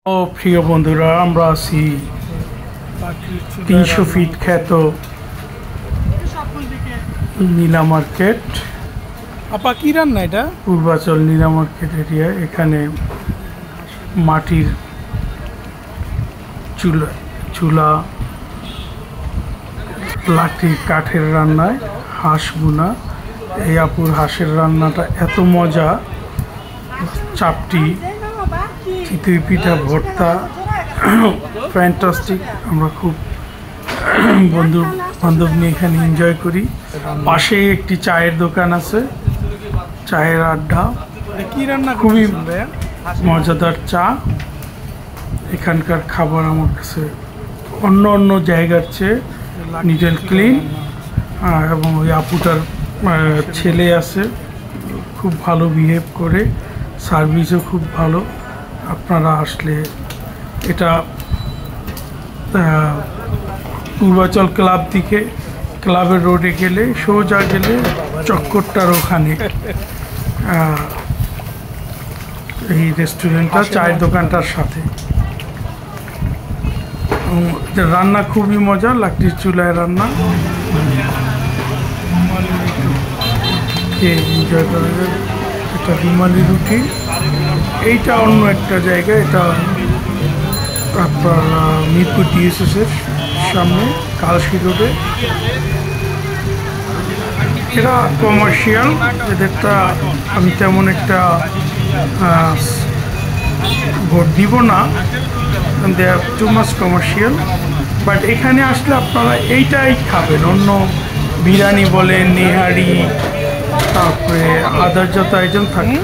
ও প্রিয় বন্ধুরা, আমরা আছি 300 ফিট খ্যাত নীলা মার্কেট। আপা কি রান্না এটা? পূর্বাচল নীলা মার্কেট এরিয়া। এখানে মাটির চুলা, লাকড়ি, কাঠের রান্নায় হাঁস বোনা। এই আপুর হাঁসের রান্নাটা এত মজা, চাপটি, চিতই পিঠা, ভর্তা, ফ্যান্টাস্টিক। আমরা খুব বন্ধু বান্ধব নিয়ে এখানে এনজয় করি। পাশে একটি চায়ের দোকান আছে, চায়ের আড্ডা। কি রান্না? খুবই মজাদার চা। এখানকার খাবার আমার কাছে অন্য জায়গার চেয়ে নিট অ্যান্ড ক্লিন। এবং ওই আপুটার ছেলে আছে, খুব ভালো বিহেভ করে, সার্ভিসও খুব ভালো। আপনারা আসলে এটা পূর্বাচল ক্লাব দিকে, ক্লাবের রোডে গেলে, সোজা গেলে চক্করটার ওখানে এই রেস্টুরেন্টটা, চায়ের দোকানটার সাথে। রান্না খুবই মজা, লাকড়ির চুলায় রান্না। এনজয় করা যায়। এটা রুমালি রুটি। এইটা অন্য একটা জায়গা, এটা আপনার মিরপুর ডিএসএসের সামনে, কালশি রোডে। এটা কমার্শিয়াল, এদেরটা আমি তেমন একটা ভোট দিব না, দে আর টু মাচ কমার্শিয়াল। বাট এখানে আসলে আপনারা এইটাই খাবেন। অন্য বিরিয়ানি বলেন, নেহারি, তারপরে আদার যত আইটেম থাকে।